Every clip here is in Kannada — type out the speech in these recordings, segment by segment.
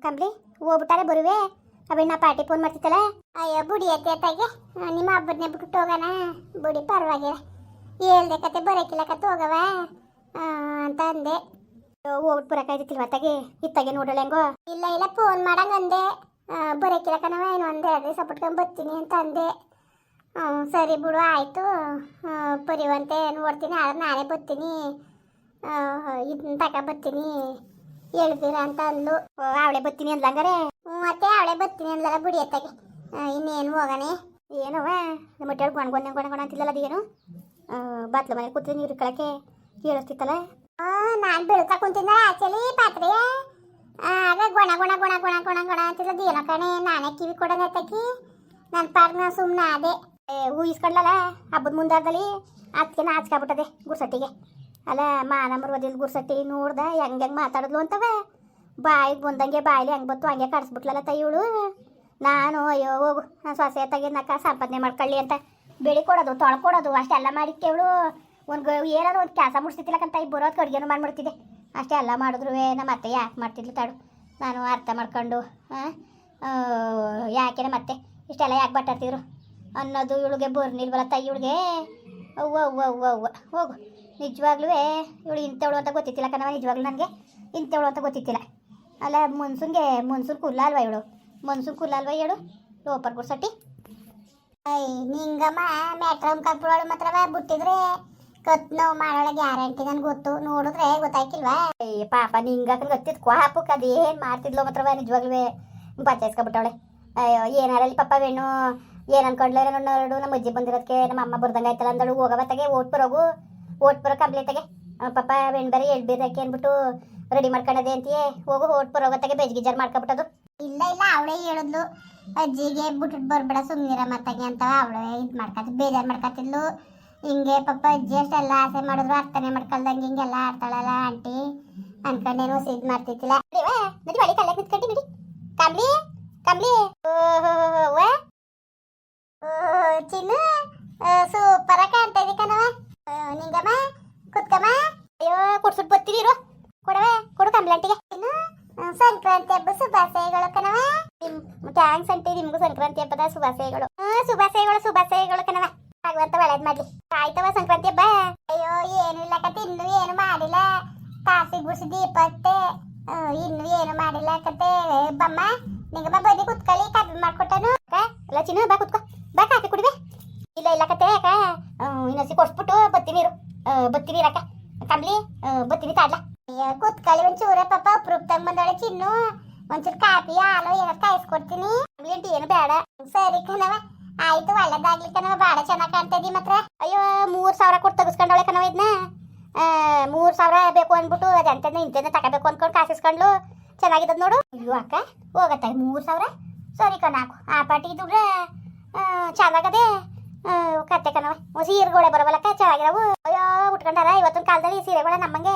ಕಂಬ್ಲಿ ಹೋಗ್ಬಿಟ್ಟಾರೆ ಬರುವೆ ಅವೇನ ಪಾರ್ಟಿ ಫೋನ್ ಮಾಡ್ತಿತ್ತಲ್ಲ. ಅಯ್ಯೋ ಬುಡಿ ಅತ್ತಾಗೆ ನಿಮ್ಮ ಹಬ್ಬದನ್ನೇ ಬಿಟ್ಟು ಹೋಗೋಣ ಬುಡಿ ಪರವಾಗಿಲ್ಲ ಹೇಳ್ದೆ ಕತೆ ಬರೋಕಿಲ್ಲ ಕತೆ ಹೋಗವ ಅಂತ ಅಂದೆ. ಹೋಗ್ಬಿಟ್ಟು ಬರೋಕ್ಕಾಯ್ತಿಲ್ವ ಅತ್ತಾಗೆ ಇತ್ತಾಗೆ ನೋಡೋಣ ಹೆಂಗೋ. ಇಲ್ಲ ಇಲ್ಲ ಫೋನ್ ಮಾಡಂಗ ಅಂದೆ ಬರೋಕಿಲ್ಲ ಕಣವ ಏನು ಒಂದೇ ಎರಡು ದಿವಸ ಬಿಟ್ಕೊಂಡು ಬರ್ತೀನಿ ಅಂತ ಅಂದೆ. ಸರಿ ಬಿಡು ಆಯಿತು ಬರೀವಂತೆ ನೋಡ್ತೀನಿ ಆದ್ರೆ ನಾನೇ ಬರ್ತೀನಿ ಇದನ್ನ ತಕ ಬರ್ತೀನಿ ಹೇಳ್ತೀರಾ ಅಂತ ಅಂದ್ಲು. ಅವಳೆ ಬರ್ತೀನಿ ಅಂದ್ಲಂಗಾರೆ. ಮತ್ತೆ ಅವಳೆ ಬರ್ತೀನಿ ಅಂದ್ಲಲ್ಲ ಬುಡಿ ಅತ್ತಾಗೆ ಇನ್ನೇನು ಹೋಗೋಣ. ಏನವ ನಮ್ಮ ಹೊಟ್ಟೆ ಗೊಣ ಅಂತಿಲ್ಲಲ್ಲ ಅದೇನು ಬಾತ್ಲು ಮನೆ ಕೂತ್ರೆ ನೀರು ಇಟ್ಕೊಳಕ್ಕೆ ಕೇಳಿಸ್ತಿತ್ತಲ್ಲ. ನಾನು ಬೆಳಕ ಕುಂತಿದ್ದ ಆಚೆಲಿ ಪಾತ್ರೆ ಆಗ ಗೊಣ ಗೊಣ ಗೊಣ ಗೊಣ ಗೊಣ ಗೊಣ ಅಂತಿಲ್ಲದ ಏನೋ ಕಣೆ. ನಾನೇ ಕಿವಿ ಕೊಡೋಣ ಅತ್ತಾಕಿ ನನ್ನ ಪಾರ್ನ ಸುಮ್ಮನೆ ಅದೇ ಊಹಿಸ್ಕೊಂಡ್ಲಲ್ಲ ಹಬ್ಬದ ಮುಂದಾರ್ದಲ್ಲಿ ಅದಕ್ಕೆ ನಾಚ್ಕಾಬಿಟ್ಟದೆ ಗುರ್ಸಟ್ಟಿಗೆ. ಅಲ್ಲ ಮಾನಮ್ಮರ ಒದಿಲ್ ಗುರ್ಸಟ್ಟಿ ನೋಡ್ದ ಹೆಂಗೆ ಮಾತಾಡಿದ್ಲು ಅಂತವ ಬಾಯಿಗೆ ಬಂದಂಗೆ ಬಾಯಿಲಿ ಹೆಂಗೆ ಬತ್ತು ಹಂಗೆ ಕಡಿಸ್ಬಿಟ್ಲಲ್ಲ ತೈವಳು. ನಾನು ಅಯ್ಯೋ ಹೋಗು ನಾನು ಸೊಸೆ ತೆಗೆದ್ನಕ್ಕ ಸಂಪಾದನೆ ಮಾಡ್ಕೊಳ್ಳಿ ಅಂತ ಬೆಳಿ ಕೊಡೋದು ತೊಳ್ಕೊಡೋದು ಅಷ್ಟೆಲ್ಲ ಮಾಡಿಕ್ಕೇವಳು. ಒಂದು ಏನಾದ್ರು ಒಂದು ಕೆಲಸ ಮುಡ್ಸ್ತಿತ್ತಿಲ್ಲಕ್ಕಂತ ಈ ಬರೋದು ಅಡುಗೆನೂ ಮಾಡ್ಬಿಡ್ತಿದ್ದೆ. ಅಷ್ಟೆಲ್ಲ ಮಾಡಿದ್ರು ನಮ್ಮ ಅತ್ತೆ ಯಾಕೆ ಮಾಡ್ತಿದ್ಲು ತಾಡು ನಾನು ಅರ್ಥ ಮಾಡ್ಕೊಂಡು ಯಾಕೆನೆ ಮತ್ತೆ ಇಷ್ಟೆಲ್ಲ ಯಾಕೆ ಬಟ್ಟಾಡ್ತಿದ್ರು ಅನ್ನೋದು ಇವಳಿಗೆ ಬರ್ನಿಲ್ವಲ್ಲ ತೈ ಇವಳಿಗೆ. ಅವ್ವ ಅವ್ವ ಅವ್ವ ಅವ್ವ ಹೋಗು ನಿಜವಾಗ್ಲೂ ಇವಳು ಇಂಥವಳು ಅಂತ ಗೊತ್ತಿತ್ತಿಲ್ಲ ಕಣವ. ನಿಜವಾಗ್ಲೂ ನನಗೆ ಇಂಥವಳು ಅಂತ ಗೊತ್ತಿತ್ತಿಲ್ಲ. ಅಲ್ಲ ಮನ್ಸೂನ್ ಕುಲ್ಲ ಅಲ್ವಾ ಇವಳು ಮನ್ಸೂನ್ ಕುಲ್ಲ ಅಲ್ವಾ ಹೇಳು ಲೋಪರ್ ಗುರ್ಸಟ್ಟಿ. ನಿಂಗಮ್ಮ ಮ್ಯಾಟ್ರಮ್ ಕಪ್ಪಳು ಮಾತ್ರವ ಬಿಟ್ಟಿದ್ರೆ ಕತ್ ನೋವು ಮಾಡೋಳ ಗ್ಯಾರಂಟಿ ನನ್ಗೆ ಗೊತ್ತು. ನೋಡಿದ್ರೆ ಗೊತ್ತಾಯ್ಕಿಲ್ವಾ ಪಾಪ ನಿಂಗಕ್ಕನ್ ಗೊತ್ತಿದ್ ಕ್ವಾಪಕ್ಕೆ ಅದೇನು ಮಾಡ್ತಿದ್ಲು ಮಾತ್ರವ ನಿಜವಾಗ್ಲೂ ಬಚಾಯಿಸ್ಕೊಬಿಟ್ಟವಳೆ. ಅಯ್ಯೋ ಏನಾರಲ್ಲಿ ಪಾಪ ವೇಣು ಏನು ಅನ್ಕೊಂಡ್ಲೆ ನೋಡು ನಮ್ಮ ಅಜ್ಜಿ ಬಂದಿರೋದಕ್ಕೆ ನಮ್ಮ ಅಮ್ಮ ಬರ್ದಂಗೆ ಆಯ್ತಲ್ಲ ಅಂದಳು. ಹೋಗವತ್ತಾಗೆ ಓಟ್ ಬರೋ ಕಂಪ್ಲೀಟಾಗೆ ಪಾಪ ವೆಣ್ ಬೇರೆ ಹೇಳ್ಬೇದಕ್ಕೆ ಅಂದ್ಬಿಟ್ಟು ರೆಡಿ ಮಾಡ್ಕೊಂಡದೆ ಅಂತೀಯೇ. ಹೋಗು ಓಟ್ ಬರೋಗತ್ತಾಗೆ ಬೇಜಗಿಜಾರ್ ಮಾಡ್ಕೊಬಿಟ್ಟದು. ಇಲ್ಲ ಇಲ್ಲ ಅವಳೇ ಹೇಳಿದ್ಲು ಅಜ್ಜಿಗೆ ಬಿಟ್ಟು ಬರ್ಬೇಡ ಸುಮ್ಮನಿರ ಮತ್ತಾಗೆ ಅಂತ ಅವಳೇ ಇದು ಮಾಡ್ಕೊತ ಬೇಜಾರು ಮಾಡ್ಕೊತಿದ್ಲು. ಹಿಂಗೆ ಪಾಪ ಅಜ್ಜಿ ಅಷ್ಟೆಲ್ಲ ಆಸೆ ಮಾಡಿದ್ರು ಅರ್ಥನೇ ಮಾಡ್ಕೊಳ್ದಂಗೆ ಹಿಂಗೆಲ್ಲ ಆಡ್ತಾಳಲ್ಲ ಆಂಟಿ ಅನ್ಕೊಂಡೇನೋ ಇದು ಮಾಡ್ತಿದ್ದಿಲ್ಲ. ನಡಿ ಬಳಿ ಕಲ್ಲಾಗ ನಿಂತ್ಕಂಡಿ ನಡಿ ಕಂಬ್ಲಿ ಕಂಬ್ಲಿ ಚಿನ್ನು ಸೂಪರ ಕಾಣ್ತಾ ಇದ್ದಿ ಕಣವ. ನಿಂಗಮ್ಮ ಕುತ್ಕಮ್ಮ ಅಯ್ಯೋ ಕುಡ್ಸುಟ್ ಬತ್ತೀವಿ ಕೊಡವೆ ಕೊಡು ಕಂಬ್ಲಂಟಿಗೆ. ಇನ್ನು ಸಂಕ್ರಾಂತಿ ಹಬ್ಬ ಶುಭಾಶಯಗಳು ಕಣವ. ಥ್ಯಾಂಕ್ಸ್ ಅಂಟಿ ನಿಮ್ಗೂ ಸಂಕ್ರಾಂತಿ ಹಬ್ಬದ ಶುಭಾಶಯಗಳು. ಶುಭಾಶಯಗಳು ಕಣವ. ಆಗುವಂತ ಒಳ್ಳೇದ್ ಮಾಡ್ಲಿ. ಆಯ್ತವ ಸಂಕ್ರಾಂತಿ ಹಬ್ಬ. ಅಯ್ಯೋ ಏನು ಇಲ್ಲ ಕತೆ ಇನ್ನು ಏನು ಮಾಡಿಲ್ಲ ಕಾಫಿ ಗುಡ್ಸಿ ದೀಪ ಹತ್ತೆ ಇನ್ನು ಏನು ಮಾಡಿಲ್ಲ ಕತೆ. ಬಮ್ಮ ನಿಂಗಮ್ಮ ಬನ್ನಿ ಕುತ್ಕೊಳ್ಳಿ ಕಾಫಿ ಮಾಡ್ಕೊಟ್ಟನು. ಎಲ್ಲ ಚಿನ್ನ ಬಾ ಕುತ್ಕೋ ಬಾ ಕಾಫಿ ಕುಡಿವೆ. ಇಲ್ಲ ಇಲ್ಲ ಕತೆ ಅಕ್ಕ ಇನ್ನೊಸಿ ಕೊಡ್ಸ್ಬಿಟ್ಟು ಬತ್ತೀನಿ ಅಕ್ಕ ಕಂಬ್ಲಿ ಬತ್ತೀನಿ ತಾಡ್ಲ. ಕುತ್ಕೊಳ್ಳಿ ಒಂಚೂರ ಪಾಪ ಅಪ್ರೂಪ್ದಾಗ ಬಂದಾಳೆ ಚಿನ್ನು ಒಂಚೂರು ಕಾಫಿ ಹಾಲು ಏನಾರು ಕಾಯಿಸ್ಕೊಡ್ತೀನಿ. ಕಂಬ್ಲಿ ಏನು ಬೇಡ. ಸರಿ ಕಣವ ಆಯ್ತು ಒಳ್ಳೇದಾಗ್ಲಿ ಕಣವ. ಬಾಳ ಚೆನ್ನಾಗಿ ಕಾಣ್ತಾ ಇದ್ದಿ ಮಾತ್ರ. ಅಯ್ಯೋ 3000 ಕೊಟ್ಟು ತೆಗಿಸ್ಕೊಂಡವಳೆ ಕಣವ ಇದನ್ನ 3000 ಬೇಕು ಅಂದ್ಬಿಟ್ಟು ಅದಂತಂದ್ರೆ ಇಂತಂದ್ರೆ ತಗೋಬೇಕು ಅಂದ್ಕೊಂಡು ಕಾಸಿಸ್ಕೊಂಡ್ಲು ಚೆನ್ನಾಗಿದ್ದದ್ ನೋಡು. ಅಯ್ಯೋ ಅಕ್ಕ ಹೋಗತ್ತ 3000 ಸರಿ ಕಣಾಕು ಆ ಪಾಟಿ ದುಡ್ರೆ ಚೆನ್ನಾಗದೆ ಕತ್ತೆ ಕಣವ. ಸೀರೆಗಳೇ ಬರವಲ್ಲಕ್ಕ ಚೆನ್ನಾಗಿರವು. ಅಯ್ಯೋ ಉಟ್ಕೊಂಡಾರ ಇವತ್ತಿನ ಕಾಲದಲ್ಲಿ ಸೀರೆಗಳ ನಮ್ಮಂಗೆ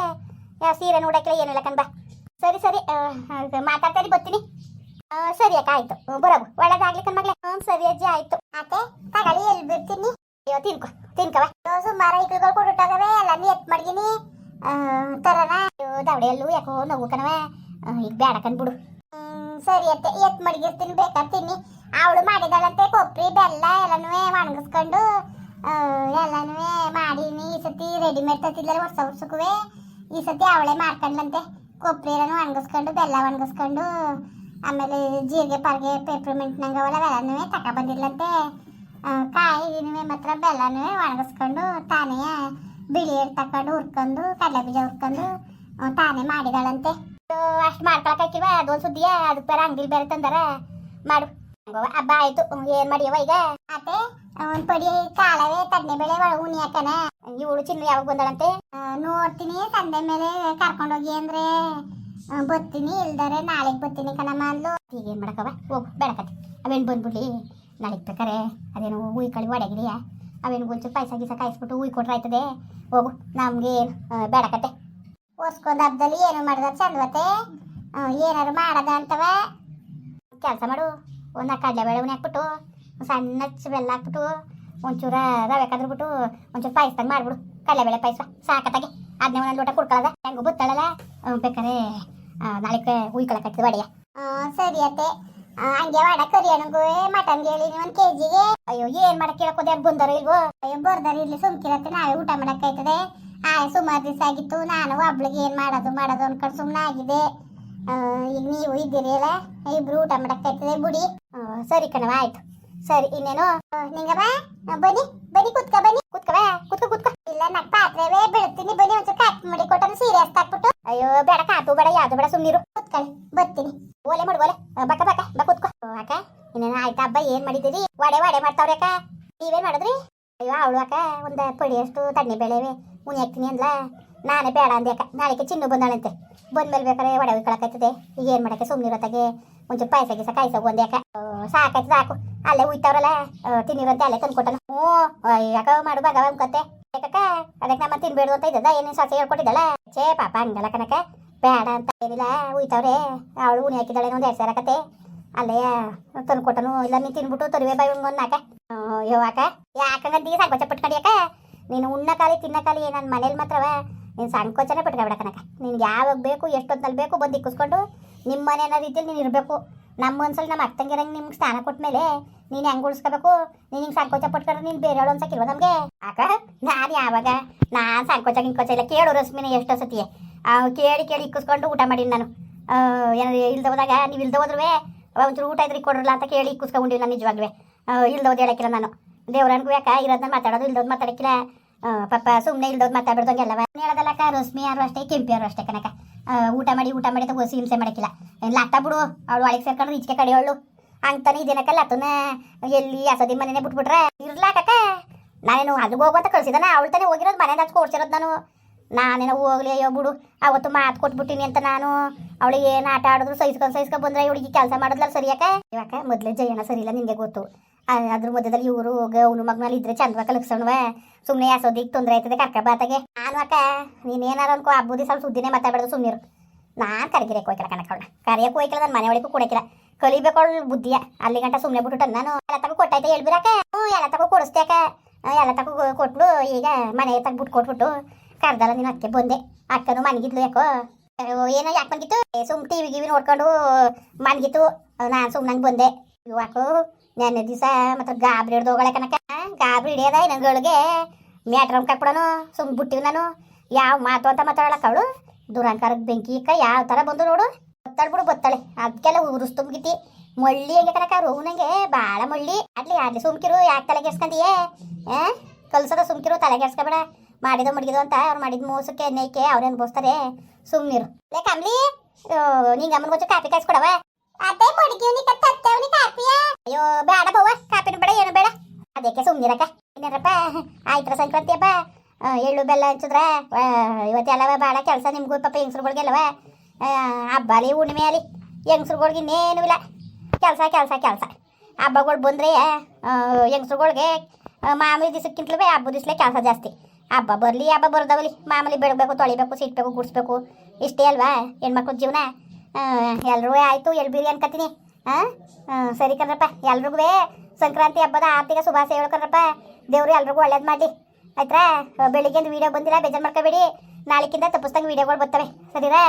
ಸೀರೆ ನೋಡಕ್ಕಿಲ್ಲ ಏನಿಲ್ಲ ಕಣ್ಬಾ. ಸರಿ ಮಾತಾಡ್ತಾ ಬರ್ತೀನಿ. ಸರಿ ಅಕ್ಕ ಆಯ್ತು ಬರೋಗು ಒಳ್ಳೇದಾಗ್ಲಿ ಕಣ್ಮಗ್ಲೆ. ಸರಿ ಅಜ್ಜಿ ಆಯ್ತು. ಅತ್ತೆ ತಗೊಳ್ಳಿ ಎಲ್ಲಿ ಬಿಡ್ತೀನಿ. ಅಯ್ಯೋ ತಿನ್ಕವ ಸುಮಾರು ಐಕ್ಳುಗಳು ಕೊಡುತ್ತಾಗವೆ ಎಲ್ಲಾನು ಎತ್ ಮಡ್ಗಿನಿ ತರನ. ದವಡೆಯಲ್ಲೂ ಯಾಕೋ ನೋವು ಕಣವ ಈಗ ಬೇಡ ಕಣ್ಬಿಡು. ಸರಿ ಅತ್ತೆ ಎತ್ ಮಡಗಿರ್ತೀನಿ ಬೇಕಾಗ್ತೀನಿ. ಅವಳು ಮಾಡಿದಾಳಂತೆ ಕೊಬ್ಬರಿ ಬೆಲ್ಲ ಎಲ್ಲನೂ ಒಣಗಿಸ್ಕೊಂಡು ಎಲ್ಲನೂ ಮಾಡೀನಿ. ಈ ಸತಿ ರೆಡಿಮೇಡ್ ತತ್ತಿಲ್ಲ ವರ್ಷಕ್ಕೂ ಈ ಸತಿ ಅವಳೇ ಮಾಡ್ಕೊಂಡ್ಲಂತೆ. ಕೊಬ್ಬರಿ ಎಲ್ಲನೂ ಒಣಗಿಸ್ಕೊಂಡು ಬೆಲ್ಲ ಒಣಗಿಸ್ಕೊಂಡು ಆಮೇಲೆ ಜೀರಿಗೆ ಪಾರಿಗೆ ಪೇಪರ್ಮೆಂಟ್ ನಂಗವಲ್ಲ ಎಲ್ಲನೂ ತಗೊಬಂದಿರ್ಲಂತೆ. ಕಾಯಿನೂ ಮಾತ್ರ ಬೆಲ್ಲನೂ ಒಣಗಿಸ್ಕೊಂಡು ತಾನೇ ಬಿಳಿ ಎಡ್ ತಕೊಂಡು ಹುರ್ಕೊಂಡು ಕಡಲೆ ಬೀಜ ಹುರ್ಕೊಂಡು ತಾನೇ ಮಾಡಿದಾಳಂತೆ. ಅಷ್ಟು ಮಾಡ್ಕೊಳಕ್ಕಿವ ಅದೊಂದು ಸುದ್ದಿಯ ಅದಕ್ಕೆ ಬೇರೆ ಅಂಗಡಿಲಿ ಬೇರೆ ತಂದಾರ ಮಾಡು ಹಬ್ಬ ಆಯ್ತು. ಏನ್ ಮಾಡಿಯವ ಈಗ ಅತ್ತೆ ಒಂದ್ ಪಡಿ ಕಾಳವೆ ತಡ್ನೆ ಬೆಳೆ ಉಣಿ ಹಾಕನ. ಇವಳು ಚಿನ್ನು ಯಾವಾಗ ಬಂದಾಳಂತೆ ನೋಡ್ತೀನಿ ತಂದೆ ಮೇಲೆ ಕರ್ಕೊಂಡೋಗಿ ಅಂದ್ರೆ ಬರ್ತೀನಿ ಇಲ್ದಾರೆ ನಾಳೆಗೆ ಬರ್ತೀನಿ ಕಣಮ್ಮ ಅಂದ್ಲು. ಈಗ ಏನ್ ಮಾಡಕವ ಹೋಗು ಬೆಳಕತ್ತೆ ಅವೇನು ಬಂದ್ಬಿಡ್ಲಿ ನಾಳೆಗೆ ಬೇಕಾರೆ ಅದೇನು ಹುಯ್ ಕಳಿ ಒಡೆಗಿರಿಯ ಅವೇನು ಒಂಚೂರು ಪಾಯಸ ಗೀಸ ಕಾಯಿಸ್ಬಿಟ್ಟು ಹುಯ್ ಕೊಟ್ರೆ ಆಯ್ತದೆ. ಹೋಗು ನಮ್ಗೆ ಏನು ಬೇಡಕತ್ತೆ. ಹೊಸ್ಕೊಂಡ್ ಹಬ್ಬದಲ್ಲಿ ಏನು ಮಾಡಿದ ಚಂದವತ್ತೆ ಏನಾರು ಮಾಡದ ಅಂತವ ಕೆಲಸ ಮಾಡು. ಒಂದು ಕಡಲೆಬೇಳೆ ಉಣಿ ಹಾಕ್ಬಿಟ್ಟು ಸಣ್ಣ ಬೆಲ್ಲ ಹಾಕ್ಬಿಟ್ಟು ಒಂಚೂರ ರವೆ ಕದ್ಬಿಟ್ಟು ಒಂಚೂರು ಪಾಯಸ್ದಂಗೆ ಮಾಡ್ಬಿಡು. ಕಡಲೆಬೇಳೆ ಪಾಯಸ ಸಾಕತ್ತಾಗೆ ಅದನ್ನೇ ಒಂದೊಂದು ಲೋಟ ಕುಡ್ಕೊಳ್ಳೋದ ಹೆಂಗು ಬತ್ತಳಲ್ಲ ಬೇಕಾರೆ ನಾಳೆ ಉಯ್ಕೊಳಕತ್ತದ ಒಡೆಯ ಸರಿ ಅತ್ತೆ. ಹಂಗೆ ಮಾಡ ಕರಿ ಅಣ್ಣಗೂ ಮಟನ್ ಹೇಳಿ ಒಂದು ಕೆಜಿಗೆ. ಅಯ್ಯೋ ಏನ್ ಮಾಡಕ್ ಕೇಳಕ್ ಯಾರು ಬಂದಾರೋ ಇಲ್ವೋ. ಅಯ್ಯೋ ಬರ್ದಾರ ಇರ್ಲಿ ಸುಮ್ಕಿರತ್ತೆ, ನಾವೇ ಊಟ ಮಾಡಕ್ ಆಯ್ತದೆ. ಸುಮಾರು ದಿವಸ ಆಗಿತ್ತು, ನಾನು ಒಬ್ಳಿಗೆ ಏನ್ ಮಾಡೋದು ಅನ್ಕೊಂಡು ಸುಮ್ಮನೆ ಆಗಿದೆ. ಈಗ ನೀವು ಇದ್ದೀರಿ ಅಲ್ಲ, ಇಬ್ರು ಊಟ ಮಾಡಕ್ ಆಯ್ತದೆ ಬಿಡಿ. ಸರಿ ಕಣವ ಆಯ್ತು. ಸರಿ ಇನ್ನೇನು ನಿಂಗಮ್ಮ ಬನ್ನಿ ಬನ್ನಿ ಕುತ್ಕ ಬನ್ನಿ ಕುತ್ಕ ಇಲ್ಲ ನಕ್ ಪಾತ್ರೆವೇ ಬೆಳತೀನಿ ಬನ್ನಿ. ಒಂಚೂರು ಕಾಪಿ ಮಾಡಿ ಕೊಟ್ಟನು ಸೀರೆ ಹಾಕ್ಬಿಟ್ಟು. ಅಯ್ಯೋ ಬೇಡ ಕಾಪು ಬೇಡ ಯಾವ್ದು ಬೇಡ ಸುಮ್ನಿರು ಕುತ್ಕೊಳ್ಳಿ ಬರ್ತೀನಿ. ಓಲೆ ಮಾಡ್ಬೋಲೆ ಬಕ್ಕ ಕುತ್ಕೋ ಅಕ್ಕ. ಇನ್ನೇನು ಆಯ್ತಾ ಹಬ್ಬ ಏನ್ ಮಾಡಿದ್ದೀರಿ? ವಡೆ ಮಾಡ್ತಾವ್ರಿ ಅಕ್ಕ. ನೀವೇನ್ ಮಾಡಿದ್ರಿ? ಅಯ್ಯೋ ಅವಳು ಅಕ್ಕ ಒಂದ್ ಪಡಿಯಷ್ಟು ತಣ್ಣೆ ಬೆಳೆವೆ ಉಣಿ ಹಾಕ್ತೀನಿ ಅಂದ್ಲ. ನಾನೇ ಬೇಡ ಅಂದೆ ಅಕ್ಕ. ನಾಳೆಗೆ ಚಿನ್ನು ಬಂದಾಳಂತೆ, ಬಂದ್ಮೇಲೆ ಬೇಕಾರೆ ವಡೆ ಉಯ್ಕೊಳಕಾಯ್ತದೆ. ಈಗ ಏನ್ ಮಾಡಕ್ಕೆ ಸುಮ್ನಿರತ್ತಾಗೆ ಒಂಚೂರು ಪಾಯಸ ಗೀಸ ಕಾಯ್ಸೋಗು ಅಂದೆ ಅಕ್ಕ. ಸಾಕಾಯ್ತು ಸಾಕು, ಅಲ್ಲೇ ಉಯ್ತಾವ್ರಲ್ಲ ತಿನ್ನಿರಂತೆ ಅಲ್ಲೇ ತಂದ್ಕೊಟ್ಟನು. ಯಾಕ ಮಾಡು ಭಾಗವ ಅನ್ಕತ್ತೆ ಯಾಕಕ್ಕ. ಅದಕ್ಕೆ ನಮ್ಮ ತಿನ್ಬೇಡು ಅಂತ ಇದ್ದದ ಏನೇನು ಸಾಸಿ ಹೇಳ್ಕೊಟ್ಟಿದ್ದಲ್ಲ. ಛೇ ಪಾಪ ಹಂಗಲ್ಲ ಕನಕ, ಬೇಡ ಅಂತ ಏನಿಲ್ಲ ಉಯ್ತಾವ್ರೆ. ಅವಳು ಉಣಿ ಹಾಕಿದ್ದಾಳೆ ಒಂದು 2 ಸಾವಿರ ಕತೆ ಅಲ್ಲೇ ತಂದ್ಕೊಟ್ಟನು. ಇಲ್ಲ ನೀನು ತಿನ್ಬಿಟ್ಟು ತರುವೆ ಬಾಯಿ ಒಂದು ಅಕ್ಕ. ಅಕ್ಕ ಯಾಕಂಗಂತೀಗ ಸಂಕೋಚ ಪಟ್ಕೊಂಡಿಯಕ್ಕ. ನೀನು ಉಣ್ಣ ಕಾಲಿ ತಿನ್ನ ಕಾಲಿ ನನ್ನ ಮನೇಲಿ ಮಾತ್ರವ ನೀನು ಸಂಕೋಚನೆ ಪಟ್ಕೊಬೇಡ ಕನಕ. ನಿನ್ಗೆ ಯಾವಾಗ ಬೇಕು ಎಷ್ಟೊತ್ತಲ್ಲಿ ಬೇಕು ಬಂದು ಇಕ್ಕಿಸ್ಕೊಂಡು ನಿಮ್ಮ ಮನೆ ಅನ್ನೋ ರೀತಿಯಲ್ಲಿ ನೀನು ಇರಬೇಕು. ನಮ್ಮ ಮನ್ಸಲ್ಲಿ ನಮ್ಮ ಅಕ್ಕಂಗಿರಂಗೆ ನಿಮ್ಗೆ ಸ್ನಾನ ಕೊಟ್ಟ ಮೇಲೆ ನೀನು ಹೆಂಗೆ ಉಳಿಸ್ಕೋಬೇಕು. ನೀನು ಹಿಂಗೆ ಸಂಕೋಚ ಪಟ್ಕೊಂಡ್ರೆ ನೀನು ಬೇರೆ ಹೇಳೋ ಅನ್ಸಕ್ಕಿಲ್ವ ನಮಗೆ ಅಕ್ಕ. ನಾನು ಯಾವಾಗ ನಾನು ಸಂಕೋಚ ಇಲ್ಲ ಕೇಳು ರಶ್ಮಿನ ಎಷ್ಟು ಸತಿಯೇ ಕೇಳಿ ಇಕ್ಕಿಸ್ಕೊಂಡು ಊಟ ಮಾಡೀನಿ ನಾನು. ಏನಾದ್ರು ಇಲ್ದ ಹೋದಾಗ ನೀವು ಇಲ್ದ ಹೋದ್ರೂ ಒಂಚೂರು ಊಟ ಇದ್ರೆ ಕೊಡ್ರಲ್ಲ ಅಂತ ಕೇಳಿ ಇಕ್ಕಿಸ್ಕೊಂಡಿಲ್ಲ ನಾನು ನಿಜವಾಗ್ಲೂ. ಇಲ್ದೋದು ಹೇಳಕ್ಕಿಲ್ಲ ನಾನು. ದೇವ್ರನ್ಗೂ ಯಾಕ ಇರೋದನ್ನ ಮಾತಾಡೋದು ಇಲ್ದೋದು ಮಾತಾಡಕ್ಕಿಲ್ಲ. ಪಾಪ ಸುಮ್ಮನೆ ಇಲ್ದೋದು ಮಾತಾಡ್ದಂಗೆಲ್ಲವ ಹೇಳೋದಲ್ಲಕ್ಕ. ರಶ್ಮಿ ಯಾರು ಅಷ್ಟೇ ಕೆಂಪಿ ಯಾರು ಅಷ್ಟೇ ಕನಕ. ಊಟ ಮಾಡಿ ಅಂತ ಹೊಸಿ ಹಿಂಸೆ ಮಾಡಕ್ಕಿಲ್ಲ. ಲಾತ ಬಿಡು ಅವಳು ಒಳಗೆ ಸೇರ್ಕೊಂಡು ಈಚೆಗೆ ಕಡಿಯೋಳು ಅಂತಾನೆ ಇದೇನಕ್ಕಲ್ಲ. ಅತನ ಎಲ್ಲಿ ಹಸದಿ ಮನೆನೇ ಬಿಟ್ಬಿಟ್ರೆ ಇರ್ಲಾಕಕ್ಕ. ನಾನೇನು ಅಲ್ಲಿಗೆ ಹೋಗುವಂತ ಕಳ್ಸಿದಾನ. ಅವಳು ತಾನೇ ಹೋಗಿರೋದು ಮನೆಯಿಂದ ಹಚ್ಕೊ ಓಡ್ಸಿರೋದು ನಾನು. ನಾನೇನೋ ಹೋಗ್ಲಿ ಅಯ್ಯೋ ಬಿಡು ಅವತ್ತು ಮಾತು ಕೊಟ್ಬಿಟ್ಟಿನಿ ಅಂತ ನಾನು. ಅವಳಿಗೆ ಏನು ಆಟ ಆಡಿದ್ರು ಸಹಿಸ್ಕೊಂಡು ಬಂದ್ರೆ ಇವಳಿಗೆ ಕೆಲಸ ಮಾಡಿದ್ಲ ಸರಿಯಾಕ. ಇವಾಗ ಮೊದಲೇ ಜಯಣ್ಣ ಸರಿ ಇಲ್ಲ ನಿನಗೆ ಗೊತ್ತು. ಅದ್ರ ಮಧ್ಯದಲ್ಲಿ ಇವರು ಅವನು ಮಗನಲ್ಲಿ ಇದ್ರೆ ಚಂದವ ಕಲಗ್ಸೋಣವ. ಸುಮ್ಮನೆ ಯಾಸೋದಿಗೆ ತೊಂದರೆ ಆಯ್ತದೆ ಕರ್ಕ ಬಾತಾಗೆ. ನಾನು ಅಕ್ಕ ನೀನೇನಾರು ಅನ್ಕೋ ಹಬ್ಬ ದಿವಸ ಸುದ್ದಿನೇ ಮಾತಾಡ್ಬಾರ್ದು ಸುಮ್ಮನಿರು. ನಾನು ಕರಿಗಿರಕ್ಕೆ ಹೋಯ್ಕಲ್ಲ ಕಣಕ್ಕ. ಅವಳ ಕರಿಯಕ್ಕೆ ಹೋಯ್ಕಲ್ಲ, ನನ್ನ ಮನೆ ಒಳಗೂ ಕೊಡಕ್ಕಿಲ್ಲ. ಕಲಿಬೇಕವಳು ಬುದ್ಧಿಯ. ಅಲ್ಲಿ ಗಂಟ ಸುಮ್ಮನೆ ಬಿಟ್ಟು ನಾನು ಎಲ್ಲ ತಗೋ ಕೊಟ್ಟಾಯ್ತೆ ಹೇಳ್ಬಿರಾಕ. ಎಲ್ಲ ತಗೋ ಕೊಡಿಸ್ತ್ಯಾಕ. ಎಲ್ಲ ತಗೋ ಕೊಟ್ಬಿಡು. ಈಗ ಮನೆ ತಗ್ಬಿಟ್ಟು ಕೊಟ್ಬಿಟ್ಟು ಕರ್ದಲ್ಲ ನೀನು ಅದಕ್ಕೆ ಬಂದೆ. ಅಕ್ಕನು ಮನ್ಗಿದ್ಲು ಯಾಕೋ ಏನೋ ಯಾಕೆ ಮನ್ಗಿತ್ತು ಸುಮ್ ಟಿವಿ ನೋಡ್ಕೊಂಡು ಮನ್ಗಿತ್ತು. ನಾನು ಸುಮ್ಮನಂಗೆ ಬಂದೆ. ಇವಾಕು ನೆನ್ನೆ ದಿವಸ ಮಾತ್ರ ಗಾಬರಿ ಹಿಡ್ದು ಹೋಗಳೆ ಕನಕ. ಗಾಬರಿ ಹಿಡಿಯೋದ ನನ್ಗಳಿಗೆ ಮ್ಯಾಟ್ರಮ್ ಕಟ್ಬಿಡೋನು ಸುಮ್ ಬಿಟ್ಟಿವ್ ನಾನು. ಯಾವ ಮಾತು ಅಂತ ಮಾತಾಡಕ್ಕೆ ಅವಳು ದುರಂಕಾರಕ್ಕೆ ಬೆಂಕಿ ಇಕ್ಕ ಯಾವ ಥರ ಬಂದು ನೋಡು. ಬತ್ತಾಳ್ಬಿಡು ಬತ್ತಾಳೆ ಅದಕ್ಕೆಲ್ಲ ಉರುಸ್ ತುಂಬಿತಿ ಮಳ್ಳಿ ಹೆಂಗೆ ಕನಕ. ರೋಹನಂಗೆ ಭಾಳ ಮಳ್ಳಿ. ಆಡ್ಲಿ ಸುಮ್ಕಿರು ಯಾಕೆ ತಲೆಗೆಡ್ಸ್ಕೊಂತೀಯೇ? ಕಲ್ಸದ ಸುಮ್ಕಿರು ತಲೆಗೆಡ್ಸ್ಕೊಬೇಡ. ಮಾಡಿದೋ ಮಡಗಿದೋ ಅಂತ ಅವ್ರು ಮಾಡಿದ ಮೋಸಕ್ಕೆ ಎಣ್ಣೆಕ್ಕೆ ಅವ್ರು ಅನ್ಬೋಸ್ತಾರೆ. ಸುಮ್ನಿರು ಲೇ ಕಮ್ಲಿ. ನಿಂಗೆ ಅಮ್ಮನ ಗೊತ್ತು ಕಾಪಿ ಕಾಯಿಸ್ಕೊಡವ. ಅದೇ ಮಡಗಿವ್ನಿ ತತ್ತೇವ್ನಿ ಕಾಪಿಯ. ಅಯ್ಯೋ ಬೇಡ ಬವ್ವ, ಕಾಪಿನೂ ಬೇಡ ಏನು ಬೇಡ. ಅದಕ್ಕೆ ಸುಮ್ನಿರಕ್ಕ. ಇನ್ನೇನಪ್ಪ ಆಯ್ತರ ಸಂಕ್ರಾಂತಿ ಹಬ್ಬ ಎಳ್ಳು ಬೆಲ್ಲ ಹಂಚಿದ್ರೆ ಇವತ್ತೆಲ್ಲವ ಭಾಳ ಕೆಲಸ ನಿಮ್ಗೂ ಪಾಪ ಹೆಂಗಸ್ರುಗಳಿಗೆಲ್ಲವ. ಹಬ್ಬಲಿ ಹುಣ್ಣಿಮೆ ಅಲ್ಲಿ ಹೆಂಗಸ್ರುಗಳಿಗೆ ಇನ್ನೇನು ಇಲ್ಲ. ಕೆಲಸ ಹಬ್ಬಗಳು ಬಂದರೆ ಹೆಂಗಸ್ರುಗಳಿಗೆ ಮಾಮೂಲಿ ದಿವಸಕ್ಕಿಂತಲೂ ಹಬ್ಬ ದಿವಸಲೇ ಕೆಲಸ ಜಾಸ್ತಿ. ಹಬ್ಬ ಬರಲಿ ಹಬ್ಬ ಬರ್ದವಲಿ ಮಾಮೂಲಿ ಬೆಳಗ್ಬೇಕು ತೊಳಿಬೇಕು ಸಿಟ್ಬೇಕು ಗುಡಿಸ್ಬೇಕು ಇಷ್ಟೇ ಅಲ್ವಾ ಹೆಣ್ಮಕ್ಳ ಜೀವನ. ಎಲ್ರೂ ಆಯಿತು ಎಳ್ಬಿರಿ ಅನ್ಕತೀನಿ. ಸರಿ ಕಣ್ರಪ್ಪ, ಎಲ್ರಿಗೂ ಸಂಕ್ರಾಂತಿ ಹಬ್ಬದ ಆರ್ಥಿಕ ಶುಭಾಶಯ ಹೇಳ್ಕಣ್ರಪ್ಪ. ದೇವ್ರು ಎಲ್ರಿಗೂ ಒಳ್ಳೇದು ಮಾಡಿ ಆಯ್ತಾ. ಬೆಳಿಗ್ಗೆಂದು ವೀಡಿಯೋ ಬಂದಿಲ್ಲ ಬೇಜಾರು ಮಾಡ್ಕೋಬೇಡಿ. ನಾಳೆಕಿಂತ ತಪ್ಪಿಸ್ದಂಗೆ ವೀಡಿಯೋಗಳು ಬರ್ತವೆ ಸರಿರಾ.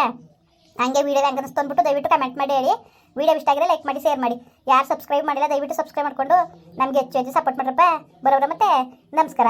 ಹಂಗೆ ವೀಡಿಯೋ ಹೆಂಗೆ ಅನಿಸ್ತು ಅಂದ್ಬಿಟ್ಟು ದಯವಿಟ್ಟು ಕಮೆಂಟ್ ಮಾಡಿ ಹೇಳಿ. ವೀಡಿಯೋ ಇಷ್ಟ ಆಗಿದ್ರೆ ಲೈಕ್ ಮಾಡಿ ಶೇರ್ ಮಾಡಿ. ಯಾರು ಸಬ್ಸ್ಕ್ರೈಬ್ ಮಾಡಿಲ್ಲ ದಯವಿಟ್ಟು ಸಬ್ಸ್ಕ್ರೈಬ್ ಮಾಡಿಕೊಂಡು ನಮಗೆ ಹೆಚ್ಚು ಸಪೋರ್ಟ್ ಮಾಡ್ರಪ್ಪ. ಬರೋಬ್ರ ಮತ್ತೆ ನಮಸ್ಕಾರ.